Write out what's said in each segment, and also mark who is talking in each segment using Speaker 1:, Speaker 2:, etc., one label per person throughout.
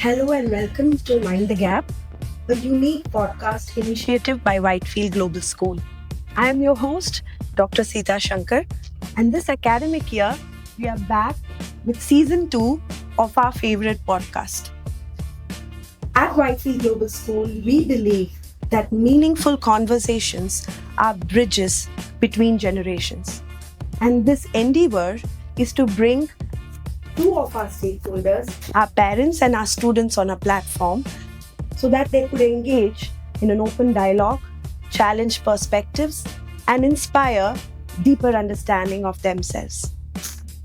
Speaker 1: Hello and welcome to Mind the Gap, a unique podcast initiative by Whitefield Global School. I am your host, Dr. Sita Shankar, and this academic year, we are back with season 2 of our favorite podcast. At Whitefield Global School, we believe that meaningful conversations are bridges between generations. And this endeavor is to bring two of our stakeholders, our parents and our students, on a platform so that they could engage in an open dialogue, challenge perspectives, and inspire deeper understanding of themselves.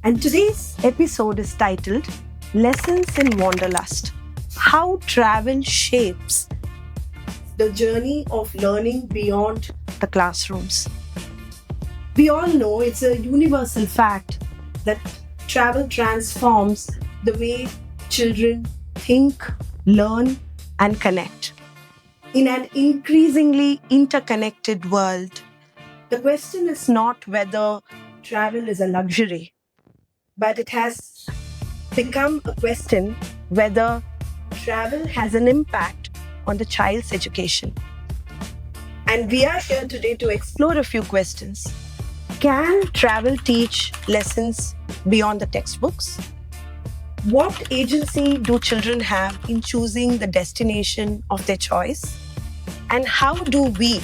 Speaker 1: And today's episode is titled Lessons in Wanderlust: How Travel Shapes the Journey of Learning Beyond the Classrooms. We all know it's a universal fact that travel transforms the way children think, learn, and connect. In an increasingly interconnected world, the question is not whether travel is a luxury, but it has become a question whether travel has an impact on the child's education. And we are here today to explore a few questions. Can travel teach lessons beyond the textbooks? What agency do children have in choosing the destination of their choice? And how do we,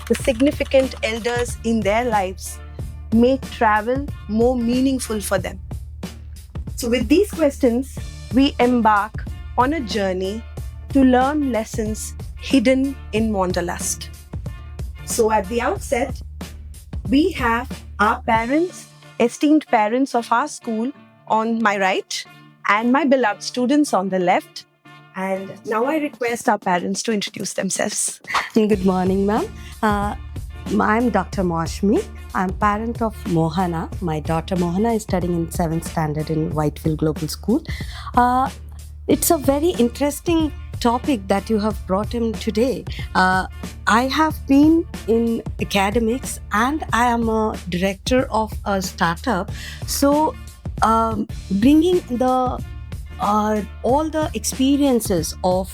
Speaker 1: the significant elders in their lives, make travel more meaningful for them? So with these questions, we embark on a journey to learn lessons hidden in Wanderlust. So at the outset, we have our parents, esteemed parents of our school on my right, and my beloved students on the left. And now I request our parents to introduce themselves.
Speaker 2: Good morning, ma'am. I'm Dr. Mashmi. I'm parent of Mohana. My daughter Mohana is studying in 7th standard in Whitefield Global School. It's a very interesting topic that you have brought in today. I have been in academics and I am a director of a startup. So bringing the all the experiences of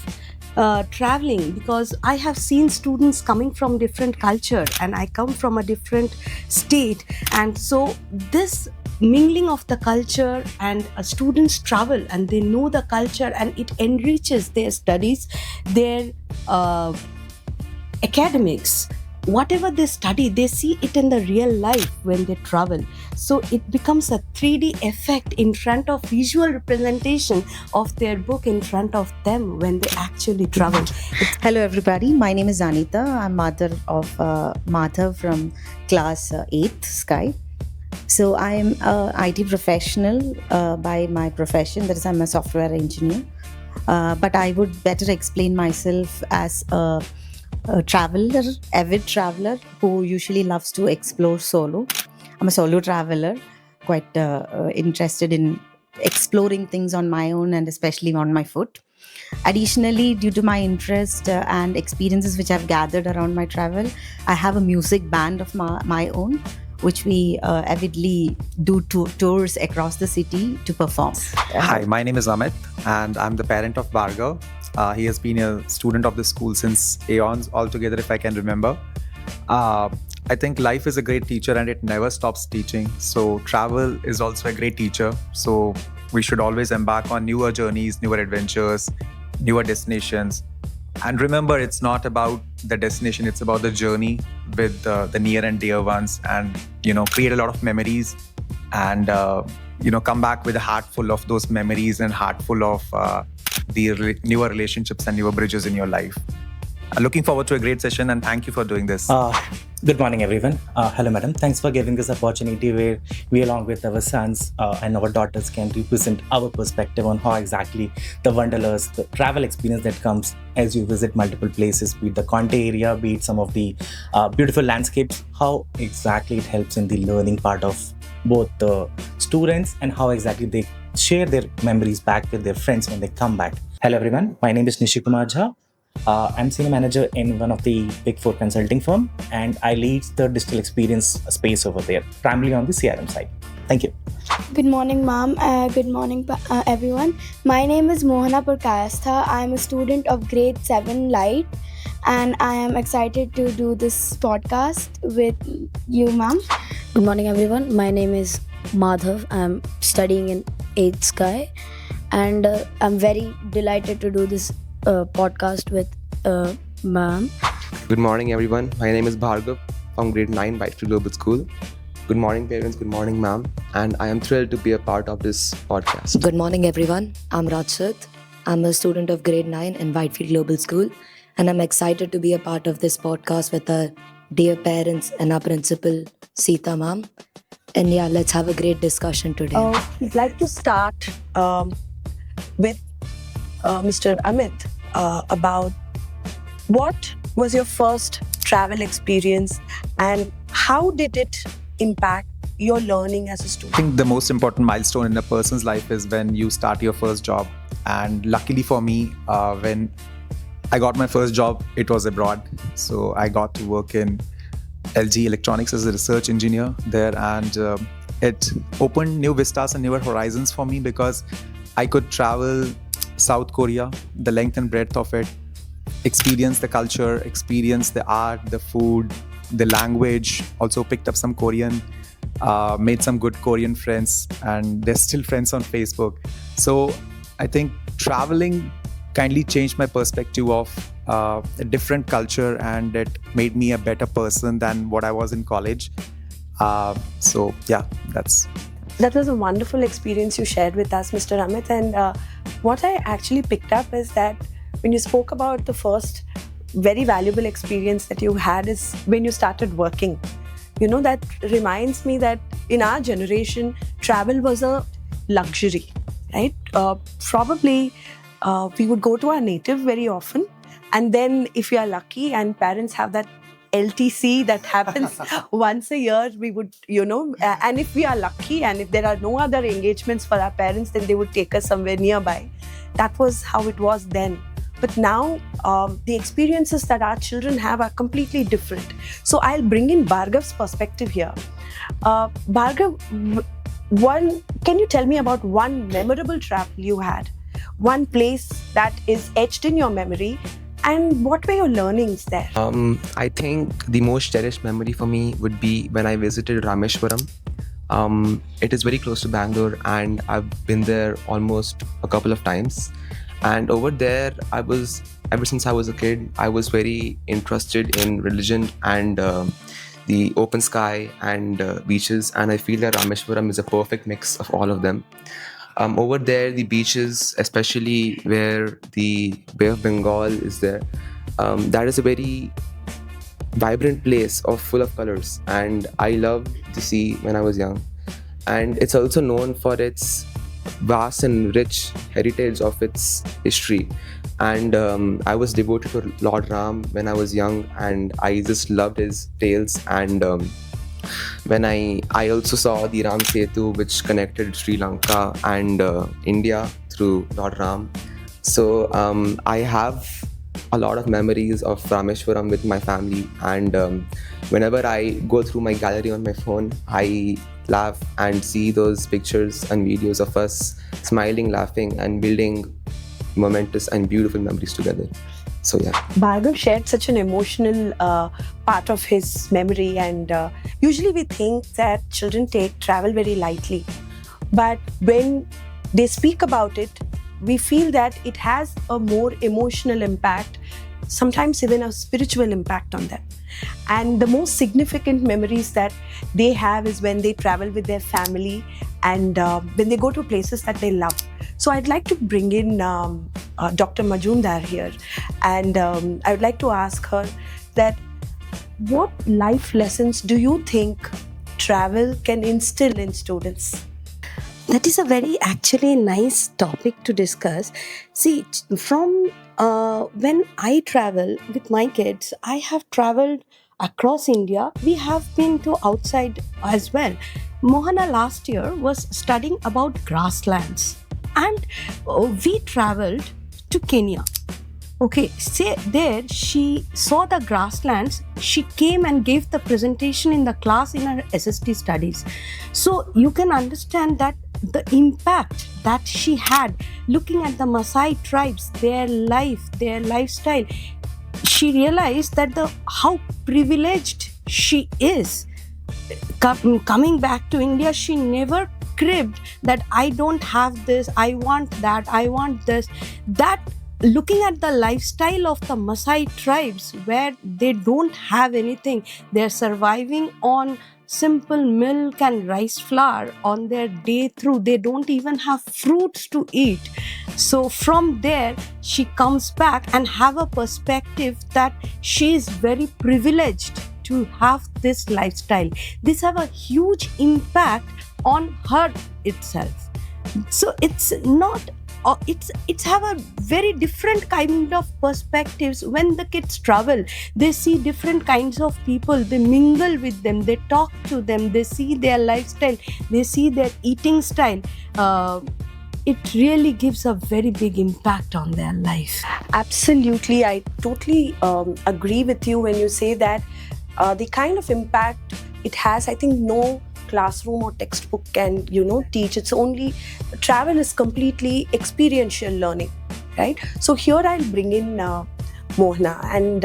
Speaker 2: traveling, because I have seen students coming from different culture and I come from a different state, and so this mingling of the culture and students travel and they know the culture and it enriches their studies, their academics. Whatever they study, they see it in the real life when they travel. So it becomes a 3D effect in front of visual representation of their book in front of them when they actually travel.
Speaker 3: Hello everybody, my name is Anita. I'm mother of Madhav from class 8th Sky. So I am an IT professional by my profession, that is I'm a software engineer. But I would better explain myself as a traveler, avid traveler who usually loves to explore solo. I'm a solo traveler, quite interested in exploring things on my own and especially on my foot. Additionally, due to my interest and experiences which I've gathered around my travel, I have a music band of my own, which we avidly do tours across the city to perform.
Speaker 4: Hi, my name is Amit and I'm the parent of Bhargav. He has been a student of the school since aeons altogether, if I can remember. I think life is a great teacher and it never stops teaching. So travel is also a great teacher. So we should always embark on newer journeys, newer adventures, newer destinations. And remember, it's not about the destination, it's about the journey with the near and dear ones, and, create a lot of memories and, come back with a heart full of those memories and heart full of the newer relationships and newer bridges in your life. Looking forward to a great session and thank you for doing this.
Speaker 5: Good morning, everyone. Hello, madam. Thanks for giving this opportunity where we, along with our sons and our daughters, can represent our perspective on how exactly the Wanderlust, the travel experience that comes as you visit multiple places, be it the Conte area, be it some of the beautiful landscapes, how exactly it helps in the learning part of both the students and how exactly they share their memories back with their friends when they come back. Hello, everyone. My name is Nishikumar Jha. I'm senior manager in one of the big 4 consulting firm, and I lead the digital experience space over there, primarily on the CRM side. Thank you.
Speaker 6: Good morning, ma'am. Good morning, everyone. My name is Mohana Purkayastha. I am a student of grade 7 Light, and I am excited to do this podcast with you, ma'am.
Speaker 7: Good morning, everyone. My name is Madhav. I'm studying in 8th Sky, and I'm very delighted to do this podcast with ma'am.
Speaker 8: Good morning, everyone. My name is Bhargav from grade 9 Whitefield Global School. Good morning, parents. Good morning, ma'am. And I am thrilled to be a part of this podcast.
Speaker 9: Good morning, everyone. I'm Rajsat. I'm a student of grade 9 in Whitefield Global School, and I'm excited to be a part of this podcast with our dear parents and our principal, Sita ma'am. And yeah, let's have a great discussion today.
Speaker 1: I'd like to start with Mr. Amit about what was your first travel experience and how did it impact your learning as a
Speaker 4: I
Speaker 1: student?
Speaker 4: think the most important milestone in a person's life is when you start your first job. And luckily for me, when I got my first job, it was abroad. So I got to work in LG Electronics as a research engineer there, and it opened new vistas and newer horizons for me because I could travel South Korea, the length and breadth of it, experience the culture, experience the art, the food, the language, also picked up some Korean, made some good Korean friends, and they're still friends on Facebook. So I think traveling kindly changed my perspective of a different culture, and it made me a better person than what I was in college. So yeah,
Speaker 1: That was a wonderful experience you shared with us, Mr. Amit. And what I actually picked up is that when you spoke about the first very valuable experience that you had is when you started working. You know, that reminds me that in our generation, travel was a luxury, right? Probably we would go to our native very often. And then if you are lucky and parents have that LTC that happens once a year, we would, and if we are lucky and if there are no other engagements for our parents, then they would take us somewhere nearby. That was how it was then. But now the experiences that our children have are completely different. So I'll bring in Bhargav's perspective here. Bhargav, can you tell me about one memorable travel you had? One place that is etched in your memory, and what were your learnings there?
Speaker 8: I think the most cherished memory for me would be when I visited Rameshwaram. It is very close to Bangalore, and I've been there almost a couple of times. And over there, ever since I was a kid, I was very interested in religion and the open sky and beaches. And I feel that Rameshwaram is a perfect mix of all of them. Over there, the beaches, especially where the Bay of Bengal is there, that is a very vibrant place full of colors. And I loved the sea when I was young. And it's also known for its vast and rich heritage of its history. And I was devoted to Lord Ram when I was young, and I just loved his tales. And when I also saw the Ram Setu, which connected Sri Lanka and India through Lord Ram. So I have a lot of memories of Rameshwaram with my family, and whenever I go through my gallery on my phone, I laugh and see those pictures and videos of us smiling, laughing, and building momentous and beautiful memories together. So yeah.
Speaker 1: Bhargav shared such an emotional part of his memory, and usually we think that children take travel very lightly. But when they speak about it, we feel that it has a more emotional impact, sometimes even a spiritual impact on them. And the most significant memories that they have is when they travel with their family and when they go to places that they love. So I'd like to bring in Dr. Majumdar here, and I would like to ask her that what life lessons do you think travel can instill in students?
Speaker 2: That is a very actually nice topic to discuss. See, from when I travel with my kids, I have traveled across India. We have been to outside as well. Mohana last year was studying about grasslands, and we traveled to Kenya. Okay, say there she saw the grasslands. She came and gave the presentation in the class in her SST studies. So you can understand that the impact that she had looking at the Maasai tribes, their life, their lifestyle. She realized that how privileged she is. Coming back to India, she never cribbed that I don't have this, I want that, I want this. That looking at the lifestyle of the Maasai tribes where they don't have anything, they're surviving on simple milk and rice flour on their day through. They don't even have fruits to eat. So from there, she comes back and have a perspective that she is very privileged to have this lifestyle. This have a huge impact on her itself. So it's not it's have a very different kind of perspectives. When the kids travel, they see different kinds of people, they mingle with them, they talk to them, they see their lifestyle, they see their eating style. It really gives a very big impact on their life.
Speaker 1: Absolutely, I totally agree with you when you say that the kind of impact it has, I think no classroom or textbook can teach. It's only travel is completely experiential learning, right? So here I'll bring in Mohana, and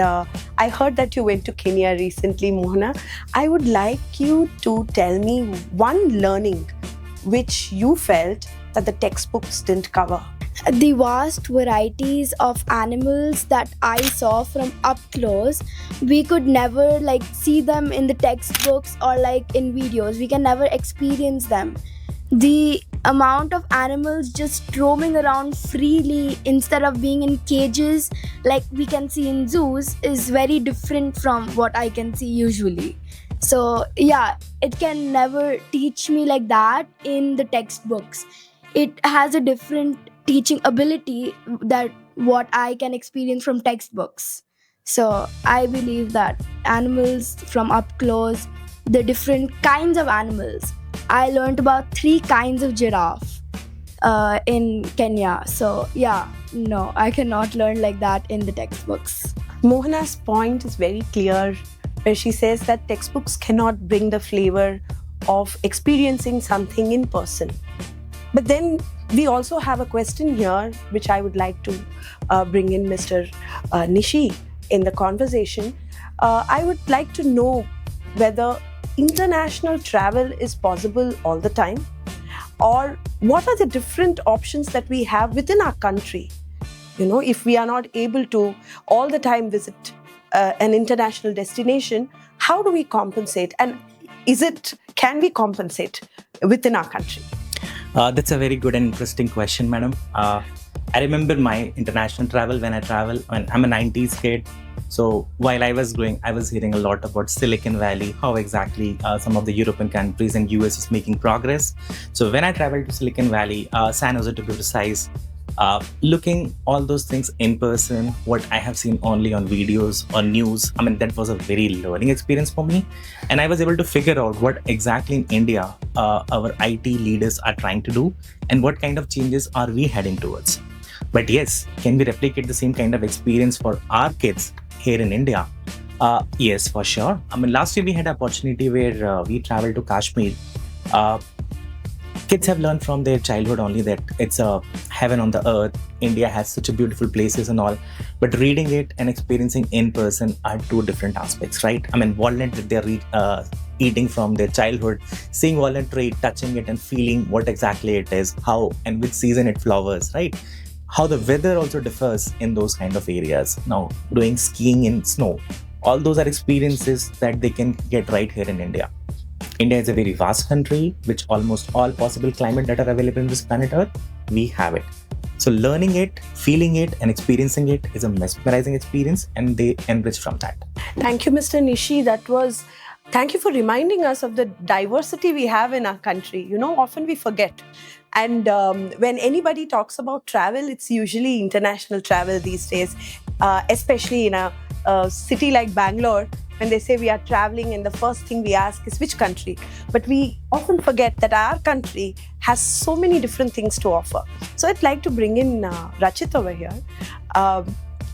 Speaker 1: I heard that you went to Kenya recently. Mohana, I would like you to tell me one learning which you felt that the textbooks didn't cover.
Speaker 6: The vast varieties of animals that I saw from up close, we could never see them in the textbooks or in videos. We can never experience them. The amount of animals just roaming around freely instead of being in cages like we can see in zoos is very different from what I can see usually. So yeah, it can never teach me like that in the textbooks. It has a different teaching ability that what I can experience from textbooks. So I believe that animals from up close, the different kinds of animals. I learned about 3 kinds of giraffe in Kenya. So yeah, no, I cannot learn like that in the textbooks.
Speaker 1: Mohana's point is very clear, where she says that textbooks cannot bring the flavor of experiencing something in person. But then we also have a question here, which I would like to bring in Mr. Nishi in the conversation. I would like to know whether international travel is possible all the time, or what are the different options that we have within our country. If we are not able to all the time visit an international destination, how do we compensate? And can we compensate within our country?
Speaker 5: That's a very good and interesting question, madam. I remember my international travel when I'm a 90s kid. So while I was growing, I was hearing a lot about Silicon Valley, how exactly some of the European countries and US is making progress. So when I traveled to Silicon Valley, San Jose to be precise, looking all those things in person, what I have seen only on videos or news, that was a very learning experience for me. And I was able to figure out what exactly in India our IT leaders are trying to do and what kind of changes are we heading towards. But yes, can we replicate the same kind of experience for our kids here in India? Yes, for sure. Last year we had an opportunity where we traveled to Kashmir. Kids have learned from their childhood only that it's a heaven on the earth. India has such a beautiful places and all, but reading it and experiencing in person are 2 different aspects, right? Walnut that they're eating from their childhood, seeing walnut tree, touching it and feeling what exactly it is, how and which season it flowers, right? How the weather also differs in those kind of areas. Now, doing skiing in snow, all those are experiences that they can get right here in India. India is a very vast country, which almost all possible climate that are available in this planet Earth, we have it. So learning it, feeling it and experiencing it is a mesmerizing experience, and they enrich from that.
Speaker 1: Thank you, Mr. Nishi. Thank you for reminding us of the diversity we have in our country. Often we forget. And when anybody talks about travel, it's usually international travel these days, especially in a city like Bangalore. When they say we are traveling, and the first thing we ask is which country. But we often forget that our country has so many different things to offer. So I'd like to bring in Rachit over here.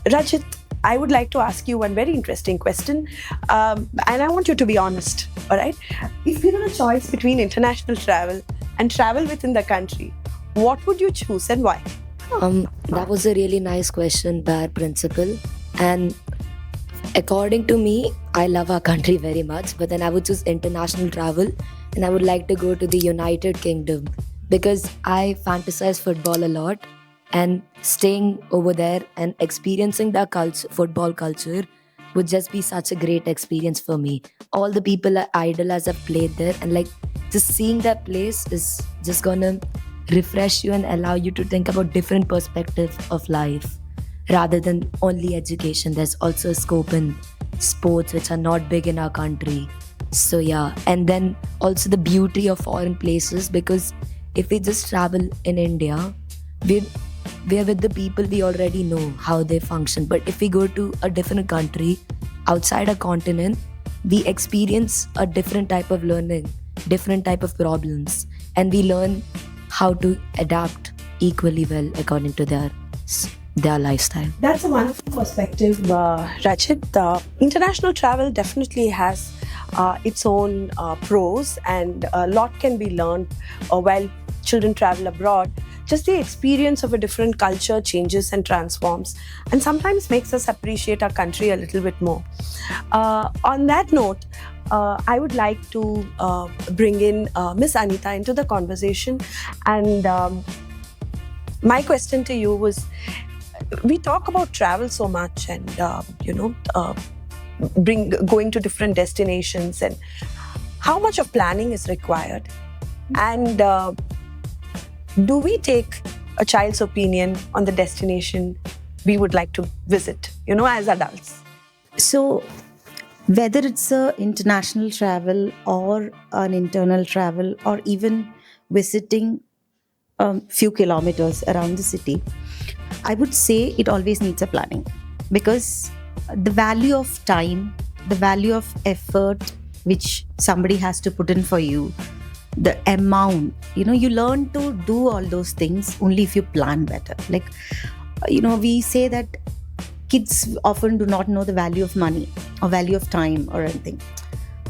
Speaker 1: Rajit, I would like to ask you one very interesting question, and I want you to be honest. All right, if given a choice between international travel and travel within the country, what would you choose and why?
Speaker 9: That was a really nice question, Bar Principal. And according to me, I love our country very much, but then I would choose international travel and I would like to go to the United Kingdom because I fantasize football a lot and staying over there and experiencing the football culture would just be such a great experience for me. All the people I idolize have played there, and like just seeing that place is just gonna refresh you and allow you to think about different perspectives of life rather than only education. There's also a scope in sports which are not big in our country. So yeah, and then also the beauty of foreign places, because if we just travel in India, we're with the people we already know how they function. But if we go to a different country outside a continent, we experience a different type of learning, different type of problems, and we learn how to adapt equally well according to their lifestyle.
Speaker 1: That's a wonderful perspective, Rajit. International travel definitely has its own pros, and a lot can be learned while children travel abroad. Just the experience of a different culture changes and transforms, and sometimes makes us appreciate our country a little bit more. On that note, I would like to bring in Miss Anita into the conversation. And my question to you was, we talk about travel so much and, going to different destinations, and how much of planning is required. And do we take a child's opinion on the destination we would like to visit, as adults?
Speaker 3: So, whether it's a international travel or an internal travel or even visiting a few kilometers around the city, I would say it always needs a planning, because the value of time, the value of effort which somebody has to put in for you, the amount, you learn to do all those things only if you plan better. Like, we say that kids often do not know the value of money or value of time or anything.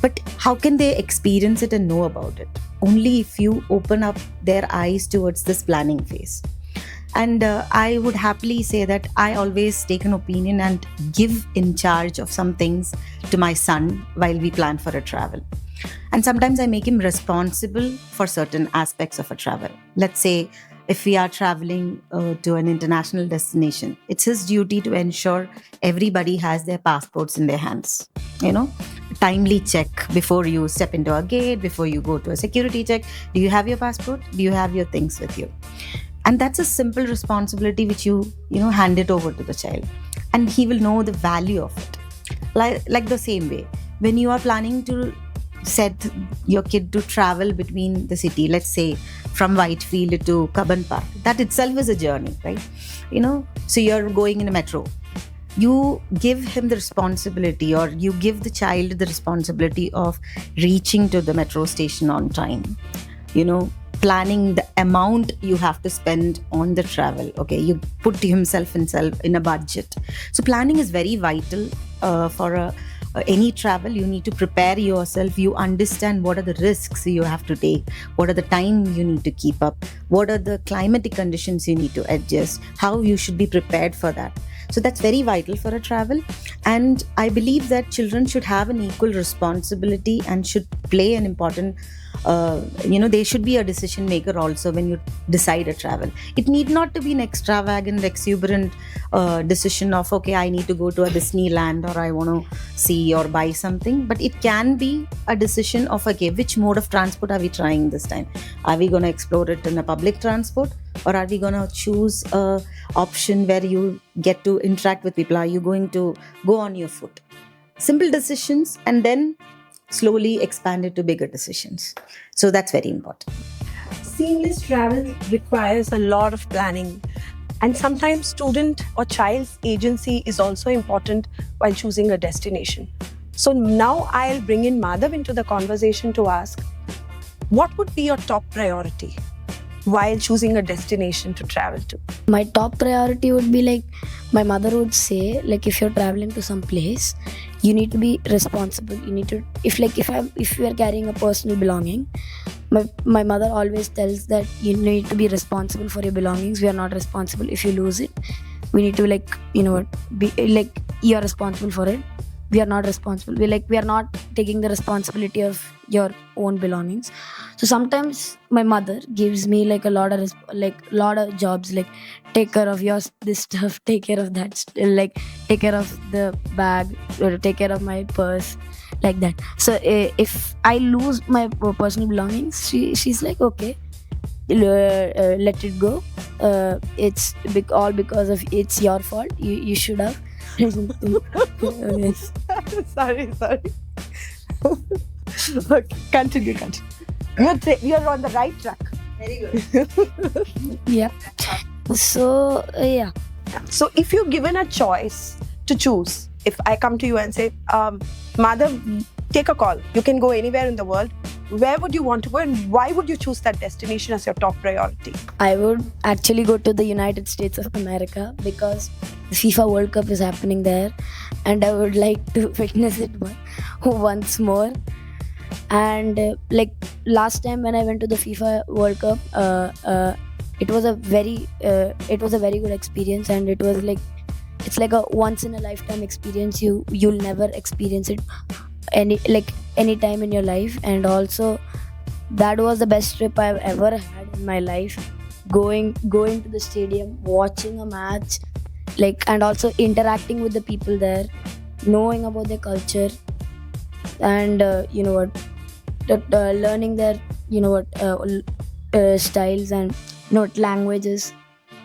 Speaker 3: But how can they experience it and know about it? Only if you open up their eyes towards this planning phase. And I would happily say that I always take an opinion and give in charge of some things to my son while we plan for a travel. And sometimes I make him responsible for certain aspects of a travel. Let's say if we are traveling to an international destination, it's his duty to ensure everybody has their passports in their hands. Timely check before you step into a gate, before you go to a security check. Do you have your passport? Do you have your things with you? And that's a simple responsibility which you hand it over to the child, and he will know the value of it. Like the same way, when you are planning to set your kid to travel between the city, let's say from Whitefield to Cubbon Park, that itself is a journey, right? So you're going in a metro. You give him the responsibility, or you give the child the responsibility of reaching to the metro station on time. Planning the amount you have to spend on the travel. Okay, you put himself in a budget. So planning is very vital for any travel. You need to prepare yourself. You understand what are the risks you have to take, what are the time you need to keep up, what are the climatic conditions you need to adjust, how you should be prepared for that. So that's very vital for a travel. And I believe that children should have an equal responsibility and should play an important they should be a decision maker also when you decide a travel. It need not to be an extravagant, exuberant decision of, okay, I need to go to a Disneyland, or I want to see or buy something. But it can be a decision of, okay, which mode of transport are we trying this time? Are we going to explore it in a public transport, or are we going to choose a option where you get to interact with people? Are you going to go on your foot? Simple decisions, and then slowly expand it to bigger decisions. So that's very important.
Speaker 1: Seamless travel requires a lot of planning, and sometimes student or child's agency is also important while choosing a destination. So now I'll bring in Madhav into the conversation to ask, what would be your top priority? while choosing a destination to travel to?
Speaker 7: My top priority would be like, my mother would say, like, if you're traveling to some place, you need to be responsible. You need to, if you are carrying a personal belonging, my mother always tells that you need to be responsible for your belongings. We are not responsible if you lose it. We need to, like, be like, you are responsible for it. We are not responsible. We are not taking the responsibility of your own belongings. So sometimes my mother gives me like a lot of jobs, like, take care of this stuff, take care of that, like, take care of the bag, or take care of my purse, like that. So if I lose my personal belongings, she's like, okay, let it go. It's all because of, it's your fault. You should have. Yes.
Speaker 1: Sorry. Okay, continue. You're on the right track. Very good.
Speaker 7: Yeah. So yeah.
Speaker 1: So if you're given a choice to choose, if I come to you and say, Madhav, take a call. You can go anywhere in the world. Where would you want to go, and why would you choose that destination as your top priority?
Speaker 7: I would actually go to the United States of America because the FIFA World Cup is happening there, and I would like to witness it once more. And like, last time when I went to the FIFA World Cup, it was a very good experience, and it's like a once in a lifetime experience. You'll never experience it any time in your life. And also, that was the best trip I've ever had in my life. Going to the stadium, watching a match, like, and also interacting with the people there, knowing about their culture, and learning their styles and languages,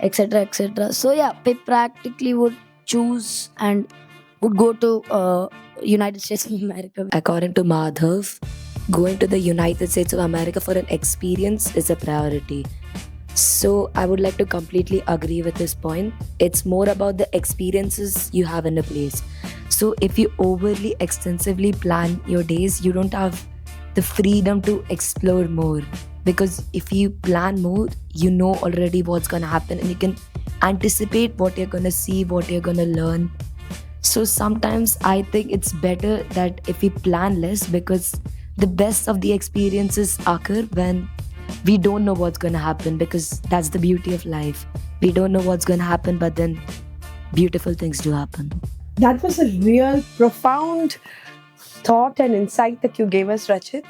Speaker 7: etc. So yeah, I practically would choose and would go to United States of America.
Speaker 9: According to Madhav, going to the United States of America for an experience is a priority. So I would like to completely agree with this point. It's more about the experiences you have in a place. So if you overly extensively plan your days, you don't have the freedom to explore more. Because if you plan more, you know already what's gonna happen, and you can anticipate what you're gonna see, what you're gonna learn. So sometimes I think it's better that if we plan less, because the best of the experiences occur when we don't know what's going to happen, because that's the beauty of life. We don't know what's going to happen, but then beautiful things do happen.
Speaker 1: That was a real profound thought and insight that you gave us, Rachit.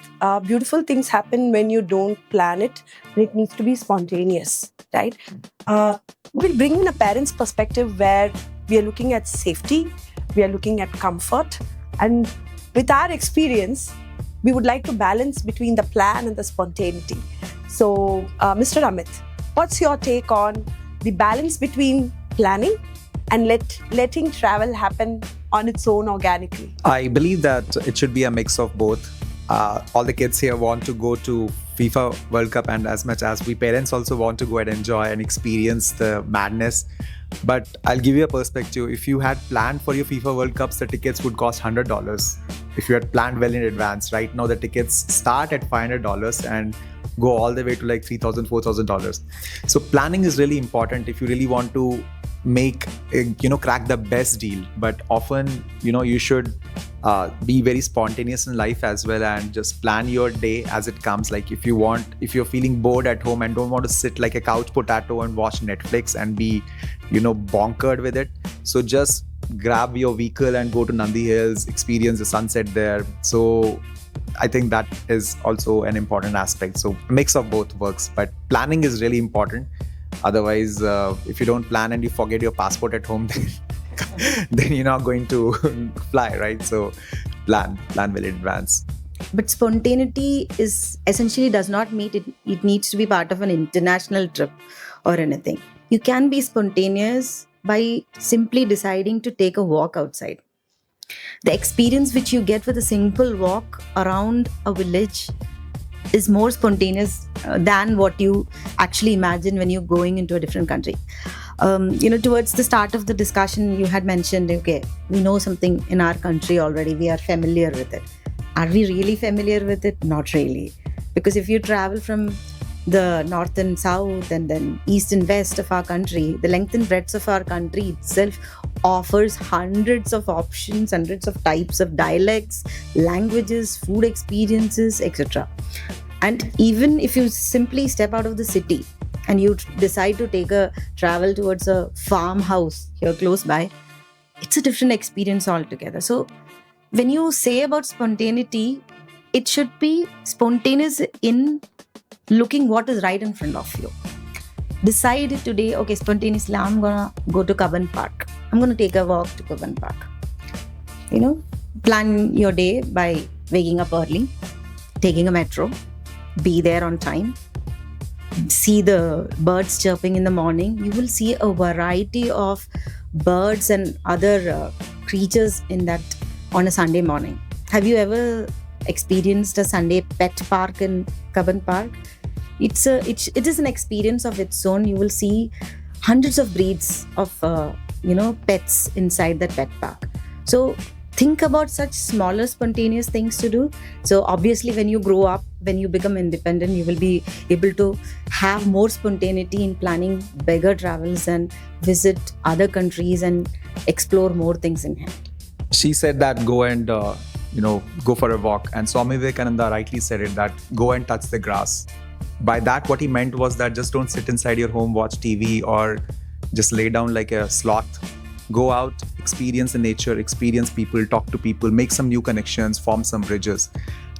Speaker 1: Beautiful things happen when you don't plan it, and it needs to be spontaneous, right? We'll bring in a parent's perspective where we are looking at safety, we are looking at comfort, and with our experience, we would like to balance between the plan and the spontaneity. So, Mr. Amit, what's your take on the balance between planning and letting travel happen on its own organically?
Speaker 4: I believe that it should be a mix of both. All the kids here want to go to FIFA World Cup, and as much as we parents also want to go and enjoy and experience the madness. But I'll give you a perspective. If you had planned for your FIFA World Cups, the tickets would cost $100. If you had planned well in advance, right now the tickets start at $500 and go all the way to like $3,000, $4,000. So planning is really important if you really want to make crack the best deal. But often you should be very spontaneous in life as well, and just plan your day as it comes. Like if you're feeling bored at home and don't want to sit like a couch potato and watch Netflix and be bonkered with it, so just grab your vehicle and go to Nandi Hills, experience the sunset there. So I think that is also an important aspect. So a mix of both works, but planning is really important. Otherwise, if you don't plan and you forget your passport at home, then you're not going to fly, right? So plan well in advance.
Speaker 3: But spontaneity does not mean it needs to be part of an international trip or anything. You can be spontaneous by simply deciding to take a walk outside. The experience which you get with a simple walk around a village is more spontaneous than what you actually imagine when you're going into a different country. Towards the start of the discussion, you had mentioned, okay, we know something in our country already, we are familiar with it. Are we really familiar with it? Not really. Because if you travel from the north and south, and then east and west of our country, the length and breadth of our country itself offers hundreds of options, hundreds of types of dialects, languages, food experiences, etc. And even if you simply step out of the city and you decide to take a travel towards a farmhouse here close by, it's a different experience altogether. So when you say about spontaneity, it should be spontaneous in looking what is right in front of you. Decide today, okay, spontaneously, I'm gonna go to Cubbon Park. I'm gonna take a walk to Cubbon Park. Plan your day by waking up early, taking a metro, be there on time, see the birds chirping in the morning. You will see a variety of birds and other creatures in that on a Sunday morning. Have you ever experienced a Sunday pet park in Cubbon Park? It is an experience of its own. You will see hundreds of breeds of pets inside that pet park. So think about such smaller spontaneous things to do. So obviously when you grow up, when you become independent, you will be able to have more spontaneity in planning bigger travels and visit other countries and explore more things in hand.
Speaker 4: She said that go and go for a walk, and Swami Vivekananda rightly said it, that go and touch the grass. By that, what he meant was that just don't sit inside your home, watch TV, or just lay down like a sloth. Go out, experience the nature, experience people, talk to people, make some new connections, form some bridges.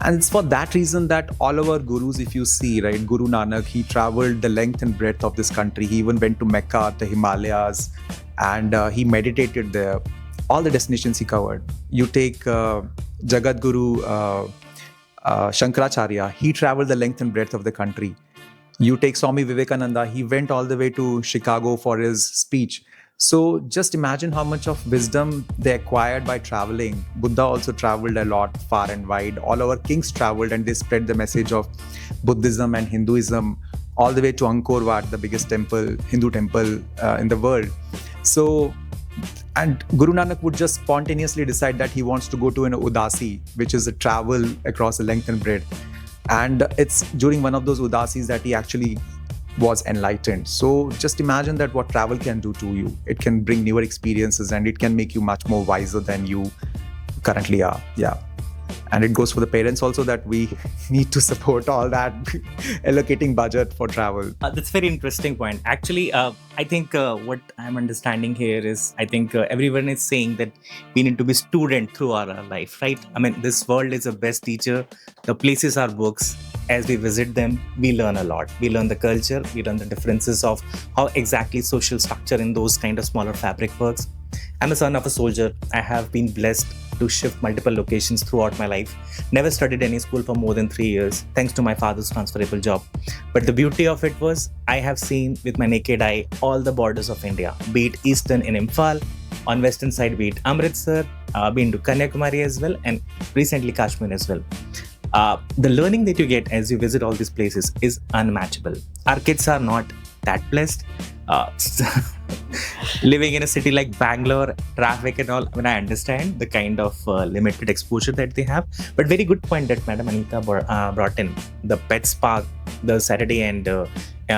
Speaker 4: And it's for that reason that all our gurus, if you see, right, Guru Nanak, he traveled the length and breadth of this country. He even went to Mecca, the Himalayas, and he meditated there. All the destinations he covered. You take Jagat Guru Shankaracharya, he traveled the length and breadth of the country. You take Swami Vivekananda, he went all the way to Chicago for his speech. So just imagine how much of wisdom they acquired by traveling. Buddha also traveled a lot, far and wide. All our kings traveled and they spread the message of Buddhism and Hinduism all the way to Angkor Wat, the biggest temple, Hindu temple in the world. So, and Guru Nanak would just spontaneously decide that he wants to go to an Udasi, which is a travel across the length and breadth. And it's during one of those Udasis that he actually was enlightened. So just imagine that what travel can do to you. It can bring newer experiences and it can make you much more wiser than you currently are. Yeah. And it goes for the parents also, that we need to support all that allocating budget for travel.
Speaker 5: That's a very interesting point. Actually, I think what I'm understanding here is, I think everyone is saying that we need to be student through our life, right? I mean, this world is the best teacher. The places are books. As we visit them, we learn a lot. We learn the culture. We learn the differences of how exactly social structure in those kind of smaller fabric works. I'm a son of a soldier. I have been blessed to shift multiple locations throughout my life. Never studied any school for more than 3 years, thanks to my father's transferable job. But the beauty of it was, I have seen with my naked eye all the borders of India, be it eastern in Imphal, on western side be it Amritsar, been to Kanyakumari as well, and recently Kashmir as well. The learning that you get as you visit all these places is unmatchable. Our kids are not that blessed. Living in a city like Bangalore, traffic and all, I mean, I understand the kind of limited exposure that they have. But very good point that Madam Anita brought in. The pets park, the Saturday and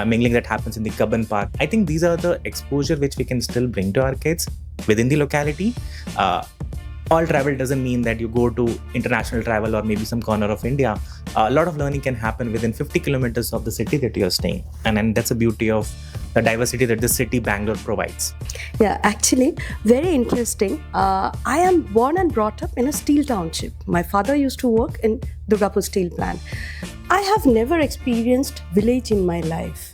Speaker 5: mingling that happens in the Cubbon Park. I think these are the exposure which we can still bring to our kids within the locality. All travel doesn't mean that you go to international travel or maybe some corner of India. A lot of learning can happen within 50 kilometers of the city that you're staying. And that's the beauty of the diversity that the city Bangalore provides.
Speaker 2: Yeah, actually, very interesting. I am born and brought up in a steel township. My father used to work in Durgapur steel plant. I have never experienced village in my life.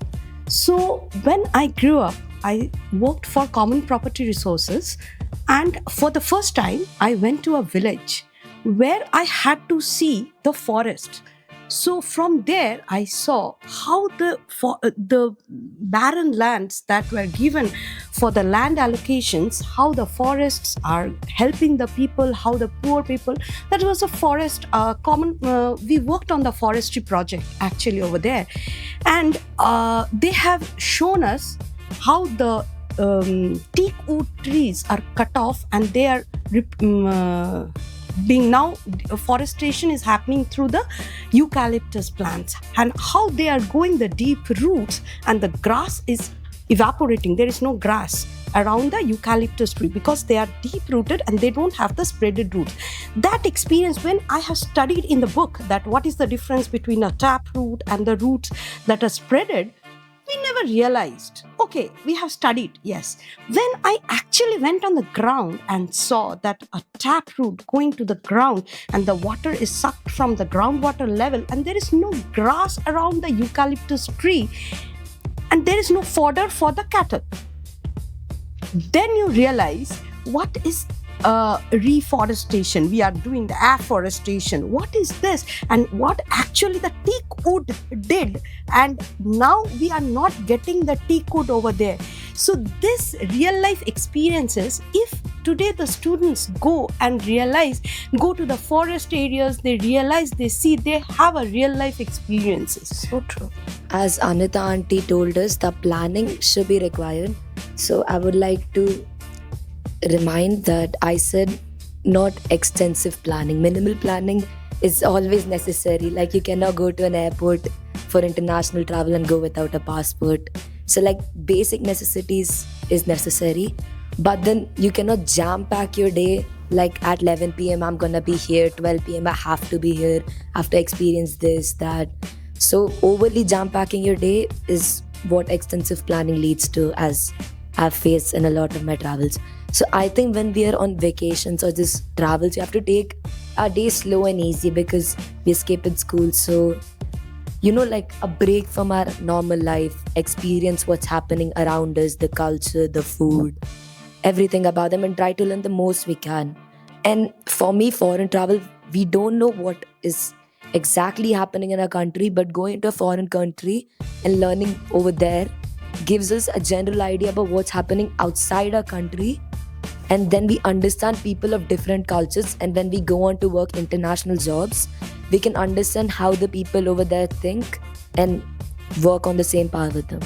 Speaker 2: So when I grew up, I worked for Common Property Resources, and for the first time, I went to a village where I had to see the forest. So from there, I saw how the barren lands that were given for the land allocations, how the forests are helping the people, how the poor people. That was a forest we worked on the forestry project actually over there, and they have shown us how the teak wood trees are cut off and they are being now forestation is happening through the eucalyptus plants, and how they are going the deep roots, and the grass is evaporating. There is no grass around the eucalyptus tree because they are deep rooted and they don't have the spreaded roots. That experience, when I have studied in the book that what is the difference between a tap root and the roots that are spreaded, we never realized. Okay, we have studied, yes. When I actually went on the ground and saw that a tap root going to the ground and the water is sucked from the groundwater level and there is no grass around the eucalyptus tree and there is no fodder for the cattle, then you realize what is reforestation. We are doing the afforestation. What is this? And what actually the teak wood did, and now we are not getting the teak wood over there. So this real life experiences, if today the students go and realize, go to the forest areas, they realize, they see, they have a real life experiences.
Speaker 1: So true.
Speaker 9: As Anita auntie told us, the planning should be required. So I would like to remind that I said not extensive planning. Minimal planning is always necessary. Like, you cannot go to an airport for international travel and go without a passport. So like basic necessities is necessary, but then you cannot jam pack your day like at 11 p.m. I'm gonna be here, 12 p.m. I have to be here, I have to experience this, that. So overly jam packing your day is what extensive planning leads to, as I've faced in a lot of my travels. So I think when we are on vacations or just travels, you have to take our day slow and easy because we escape in school. So, you know, like a break from our normal life, experience what's happening around us, the culture, the food, everything about them, and try to learn the most we can. And for me, foreign travel, we don't know what is exactly happening in our country, but going to a foreign country and learning over there gives us a general idea about what's happening outside our country. And then we understand people of different cultures, and when we go on to work international jobs, we can understand how the people over there think and work on the same path with them.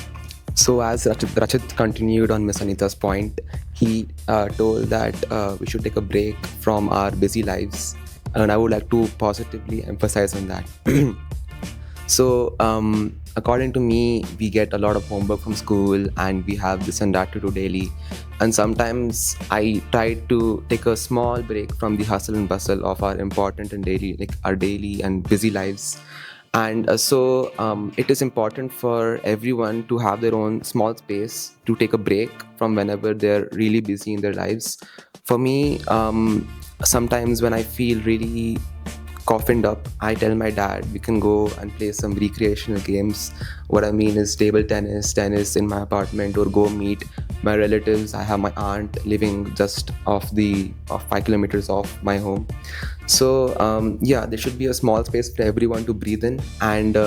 Speaker 8: So as Rachit continued on Miss Anita's point, he told that we should take a break from our busy lives, and I would like to positively emphasize on that. So according to me, we get a lot of homework from school and we have this and that to do daily, and sometimes I try to take a small break from the hustle and bustle of our important and daily, like our daily and busy lives. And so it is important for everyone to have their own small space to take a break from whenever they're really busy in their lives. For me, sometimes when I feel really coffined up, I tell my dad we can go and play some recreational games. What I mean is table tennis in my apartment, or go meet my relatives. I have my aunt living just off 5 kilometers off my home. So yeah, there should be a small space for everyone to breathe in and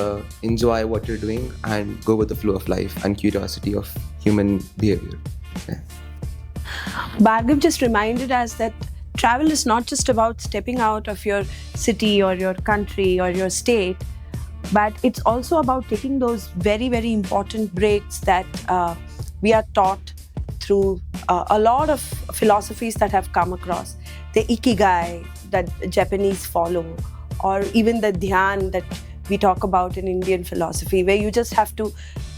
Speaker 8: enjoy what you're doing and go with the flow of life and curiosity of human behavior. Yeah.
Speaker 1: Bhargav just reminded us that travel is not just about stepping out of your city or your country or your state, but it's also about taking those very, very important breaks that we are taught through a lot of philosophies that have come across. The ikigai that Japanese follow, or even the dhyan that we talk about in Indian philosophy, where you just have to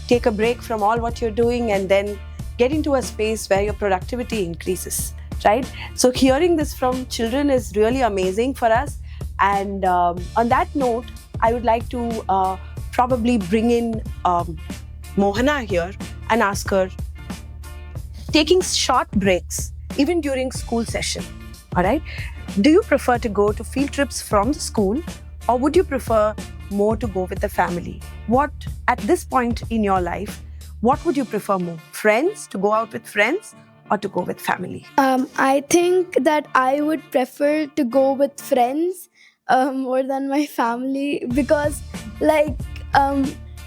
Speaker 1: take a break from all what you're doing and then get into a space where your productivity increases. Right? So hearing this from children is really amazing for us. And on that note, I would like to probably bring in Mohana here and ask her, taking short breaks, even during school session, all right? Do you prefer to go to field trips from the school, or would you prefer more to go with the family? What, at this point in your life, what would you prefer more? Friends, to go out with friends, or to go with family?
Speaker 6: I think that I would prefer to go with friends more than my family, because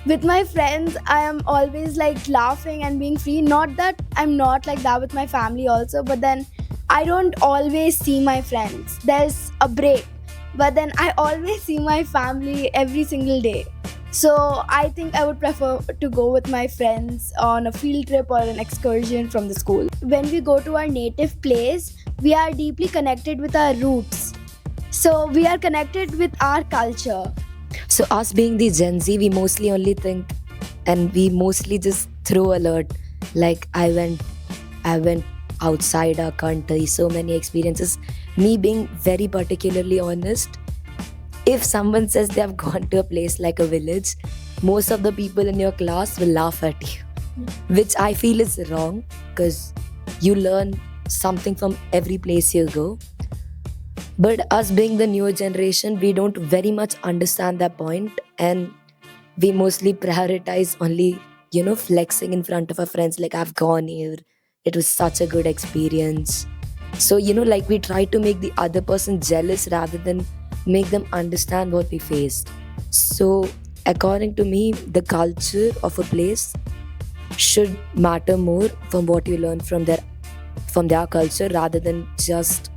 Speaker 6: with my friends I am always like laughing and being free. Not that I'm not like that with my family also, but then I don't always see my friends. There's a break, but then I always see my family every single day. So I think I would prefer to go with my friends on a field trip or an excursion from the school. When we go to our native place, we are deeply connected with our roots. So we are connected with our culture.
Speaker 9: So us being the Gen Z, we mostly only think and we mostly just throw alert. Like I went outside our country, so many experiences. Me being very particularly honest, if someone says they have gone to a place like a village, most of the people in your class will laugh at you, which I feel is wrong because you learn something from every place you go. But us being the newer generation, we don't very much understand that point, and we mostly prioritize only, flexing in front of our friends, like I've gone here, it was such a good experience. So, like we try to make the other person jealous rather than make them understand what we faced. So, according to me, the culture of a place should matter more from what you learn from their culture rather than just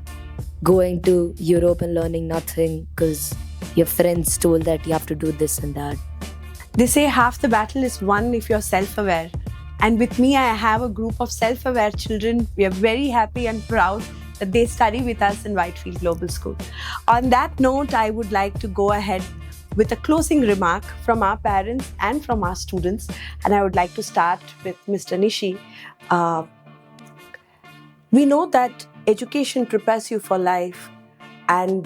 Speaker 9: going to Europe and learning nothing because your friends told that you have to do this and that.
Speaker 1: They say half the battle is won if you're self-aware. And with me, I have a group of self-aware children. We are very happy and proud that they study with us in Whitefield Global School. On that note, I would like to go ahead with a closing remark from our parents and from our students. And I would like to start with Mr. Nishi. We know that education prepares you for life and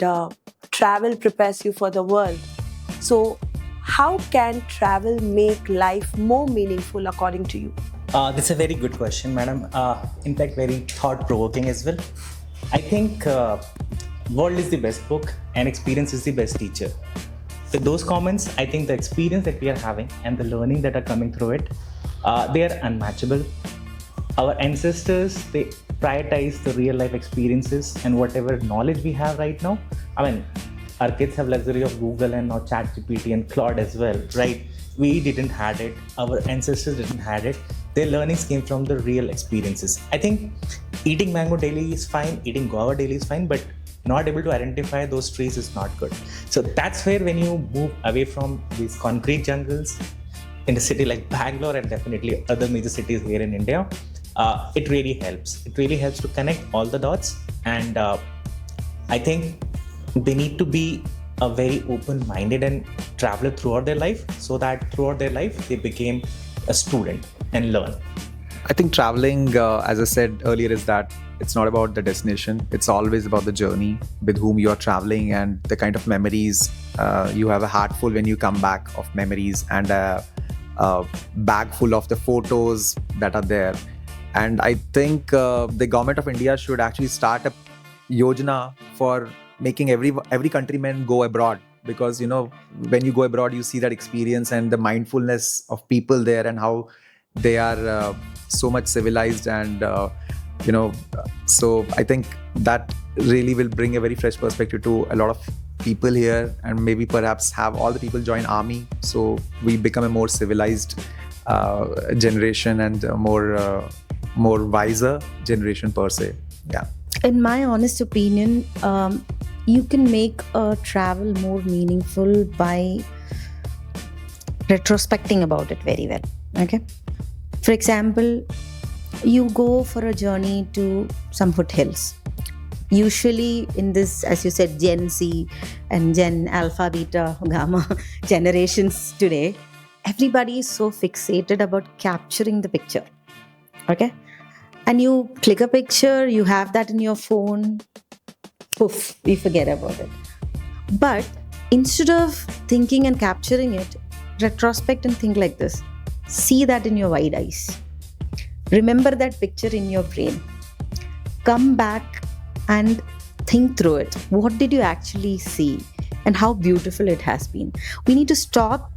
Speaker 1: travel prepares you for the world. So, how can travel make life more meaningful according to you?
Speaker 5: That's a very good question, madam. In fact, very thought-provoking as well. I think world is the best book and experience is the best teacher. With those comments, I think the experience that we are having and the learning that are coming through it, they are unmatchable. Our ancestors, they prioritize the real life experiences and whatever knowledge we have right now. I mean, our kids have luxury of Google and now ChatGPT and Claude as well, right? We didn't had it. Our ancestors didn't had it. Their learnings came from the real experiences. I think eating mango daily is fine, eating guava daily is fine, but not able to identify those trees is not good. So that's where when you move away from these concrete jungles in a city like Bangalore and definitely other major cities here in India, it really helps. It really helps to connect all the dots, and I think they need to be a very open-minded and traveler throughout their life, so that throughout their life they became a student and learn.
Speaker 4: I think traveling, as I said earlier, is that it's not about the destination. It's always about the journey with whom you are traveling and the kind of memories. You have a heart full when you come back of memories and a bag full of the photos that are there. And I think the government of India should actually start a yojana for making every countryman go abroad, because when you go abroad you see that experience and the mindfulness of people there and how they are so much civilized and so I think that really will bring a very fresh perspective to a lot of people here, and maybe perhaps have all the people join army so we become a more civilized generation and a more wiser generation per se. Yeah.
Speaker 3: In my honest opinion, you can make travel more meaningful by retrospecting about it very well. Okay. For example, you go for a journey to some foothills. Usually in this, as you said, Gen Z and Gen Alpha, Beta, Gamma generations today, everybody is so fixated about capturing the picture. Okay. And you click a picture, you have that in your phone, poof, we forget about it. But instead of thinking and capturing it, retrospect and think like this. See that in your wide eyes. Remember that picture in your brain. Come back and think through it. What did you actually see and how beautiful it has been? We need to stop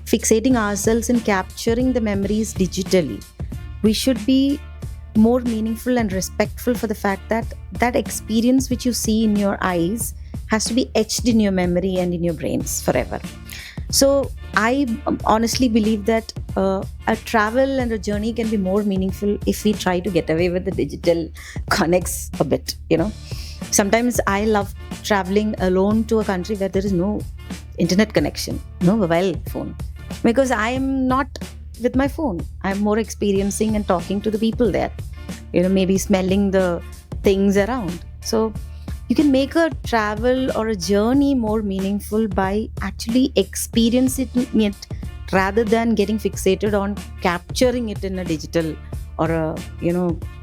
Speaker 3: fixating ourselves and capturing the memories digitally. We should be more meaningful and respectful for the fact that that experience which you see in your eyes has to be etched in your memory and in your brains forever. So I honestly believe that a travel and a journey can be more meaningful if we try to get away with the digital connects a bit. Sometimes I love traveling alone to a country where there is no internet connection, no mobile phone, because I am not with my phone. I'm more experiencing and talking to the people there, maybe smelling the things around. So you can make a travel or a journey more meaningful by actually experiencing it rather than getting fixated on capturing it in a digital or a,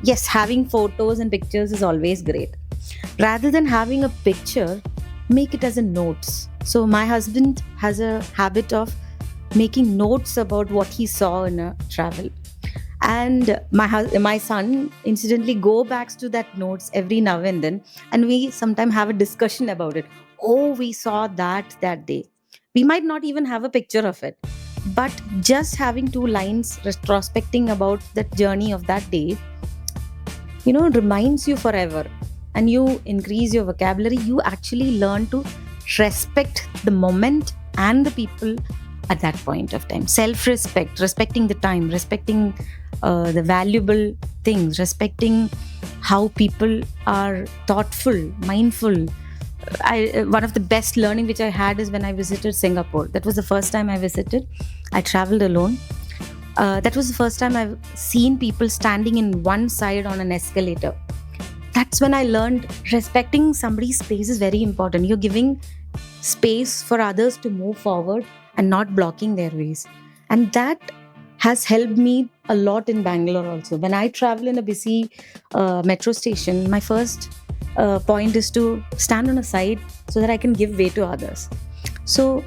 Speaker 3: yes, having photos and pictures is always great. Rather than having a picture, make it as a notes. So my husband has a habit of making notes about what he saw in a travel, and my son incidentally go back to that notes every now and then, and we sometimes have a discussion about it. Oh, we saw that day. We might not even have a picture of it, but just having two lines retrospecting about that journey of that day, reminds you forever, and you increase your vocabulary. You actually learn to respect the moment and the people at that point of time. Self-respect, respecting the time, respecting the valuable things, respecting how people are thoughtful, mindful. One of the best learning which I had is when I visited Singapore. That was the first time I visited. I traveled alone. That was the first time I've seen people standing in one side on an escalator. That's when I learned respecting somebody's space is very important. You're giving space for others to move forward and not blocking their ways. And that has helped me a lot in Bangalore also. When I travel in a busy metro station, my first point is to stand on a side so that I can give way to others. So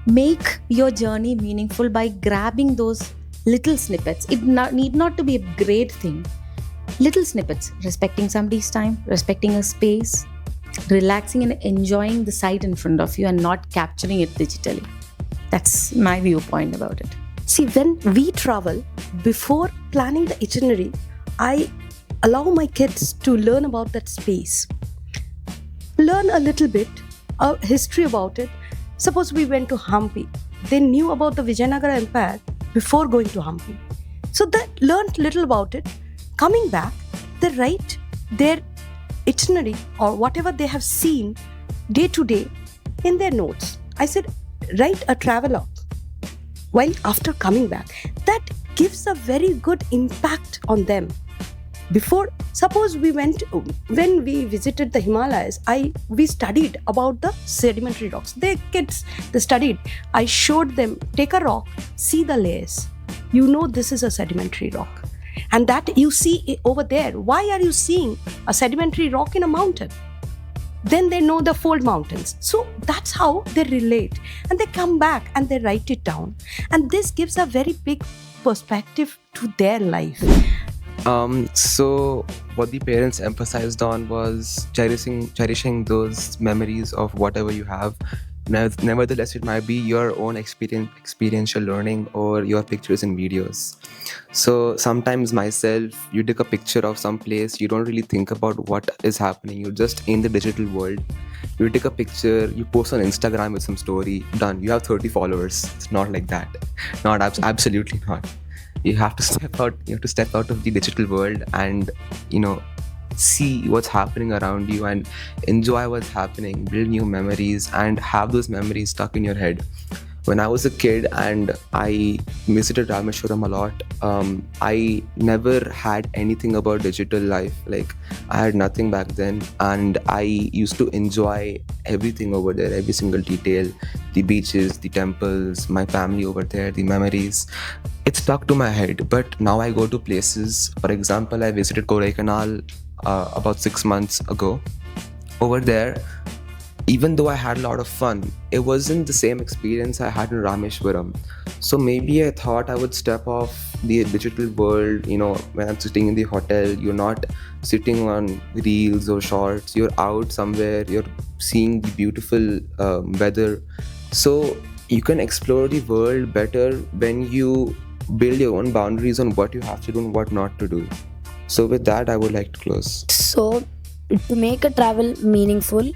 Speaker 3: make your journey meaningful by grabbing those little snippets. It need not to be a great thing. Little snippets, respecting somebody's time, respecting a space, relaxing and enjoying the sight in front of you and not capturing it digitally. That's my viewpoint about it.
Speaker 2: See, when we travel, before planning the itinerary, I allow my kids to learn about that space. Learn a little bit, a history about it. Suppose we went to Hampi. They knew about the Vijayanagara Empire before going to Hampi. So they learned little about it. Coming back, they write their itinerary or whatever they have seen day to day in their notes. I said, write a travelogue while after coming back. That gives a very good impact on them. Before, suppose when we visited the Himalayas, we studied about the sedimentary rocks. They studied. I showed them, take a rock, see the layers. You know this is a sedimentary rock. And that you see over there. Why are you seeing a sedimentary rock in a mountain? Then they know the fold mountains. So that's how they relate. And they come back and they write it down. And this gives a very big perspective to their life.
Speaker 8: So what the parents emphasized on was cherishing those memories of whatever you have. Nevertheless, it might be your own experiential learning or your pictures and videos. So sometimes myself, you take a picture of some place, you don't really think about what is happening. You're just in the digital world. You take a picture, you post on Instagram with some story, done. You have 30 followers. It's not like that. Not absolutely not. You have to step out. You have to step out of the digital world and see what's happening around you and enjoy what's happening, build new memories and have those memories stuck in your head. When I was a kid and I visited Rameshwaram a lot, I never had anything about digital life. Like I had nothing back then, and I used to enjoy everything over there, every single detail, the beaches, the temples, my family over there, the memories. It stuck to my head. But now I go to places. For example, I visited Kodaikanal about 6 months ago. Over there, even though I had a lot of fun, it wasn't the same experience I had in Rameshwaram. So maybe I thought I would step off the digital world. When I'm sitting in the hotel, you're not sitting on reels or shorts, you're out somewhere, you're seeing the beautiful weather. So you can explore the world better when you build your own boundaries on what you have to do and what not to do. So with that, I would like to close.
Speaker 7: So, to make a travel meaningful,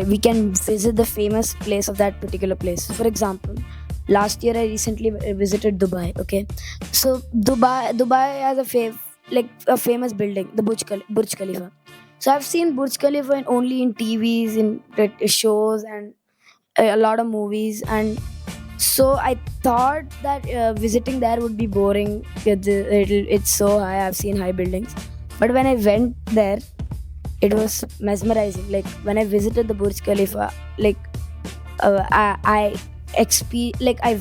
Speaker 7: we can visit the famous place of that particular place. For example, last year I recently visited Dubai. Okay, so Dubai has a famous building, the Burj Khalifa. So I've seen Burj Khalifa only in TVs, in shows, and a lot of movies. And so I thought that visiting there would be boring. It's so high. I've seen high buildings, but when I went there, it was mesmerizing. Like when I visited the Burj Khalifa, like I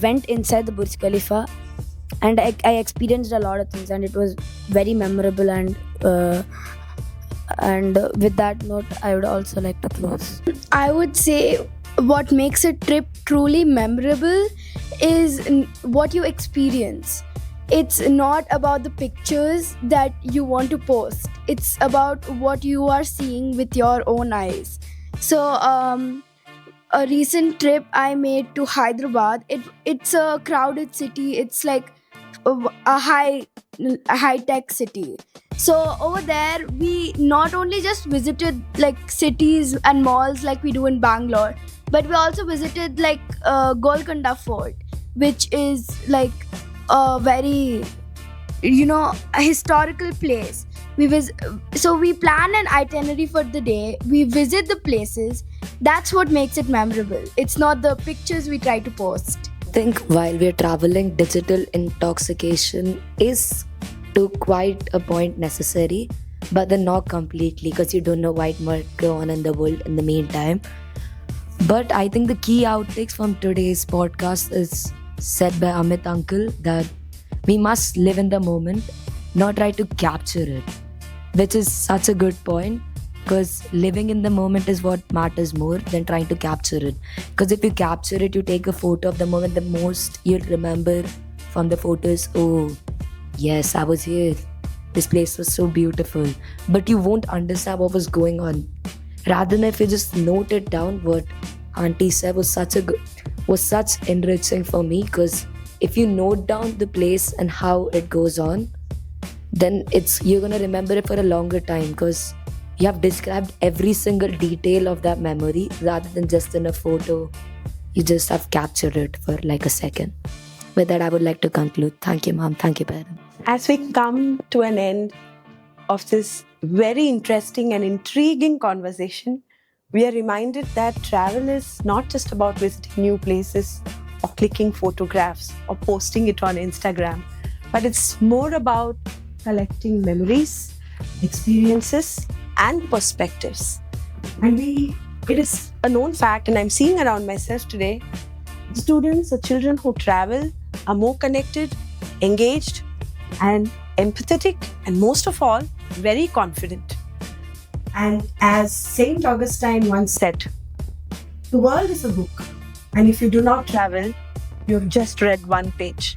Speaker 7: went inside the Burj Khalifa, and I experienced a lot of things, and it was very memorable. And with that note, I would also like to close.
Speaker 6: I would say what makes a trip truly memorable is what you experience. It's not about the pictures that you want to post, it's about what you are seeing with your own eyes. So, a recent trip I made to Hyderabad, it's a crowded city, it's like a high tech city. So over there we not only just visited like cities and malls like we do in Bangalore, but we also visited like Golconda Fort, which is like a very a historical place. So we plan an itinerary for the day, we visit the places. That's what makes it memorable, it's not the pictures we try to post.
Speaker 9: I think while we're traveling, digital intoxication is to quite a point necessary, but then not completely, because you don't know what might go on in the world in the meantime. But I think the key outtakes from today's podcast is said by Amit Uncle that we must live in the moment, not try to capture it, which is such a good point, because living in the moment is what matters more than trying to capture it. Because if you capture it, you take a photo of the moment, the most you'll remember from the photo is, oh yes, I was here, this place was so beautiful, but you won't understand what was going on. Rather than if you just note it down, what Auntie said was such enriching for me, because if you note down the place and how it goes on, then you're gonna remember it for a longer time, because you have described every single detail of that memory rather than just in a photo. You just have captured it for like a second. With that, I would like to conclude. Thank you, Mom. Thank you, parents.
Speaker 1: As we come to an end of this very interesting and intriguing conversation, we are reminded that travel is not just about visiting new places or clicking photographs or posting it on Instagram, but it's more about collecting memories, experiences, and perspectives. And it is a known fact, and I'm seeing around myself today, students or children who travel are more connected, engaged, and empathetic, and most of all, very confident. And as Saint Augustine once said, the world is a book, and if you do not travel, you've just read one page.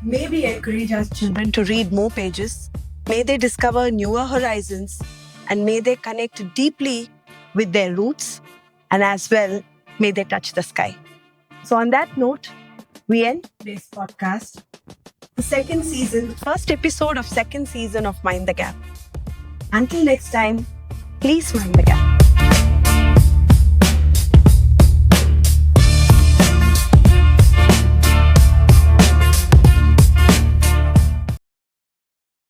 Speaker 1: May we encourage our children to read more pages, may they discover newer horizons, and may they connect deeply with their roots, and as well, may they touch the sky. So on that note, we end today's podcast, the second season, first episode of second season of Mind the Gap. Until next time, please mind the gap.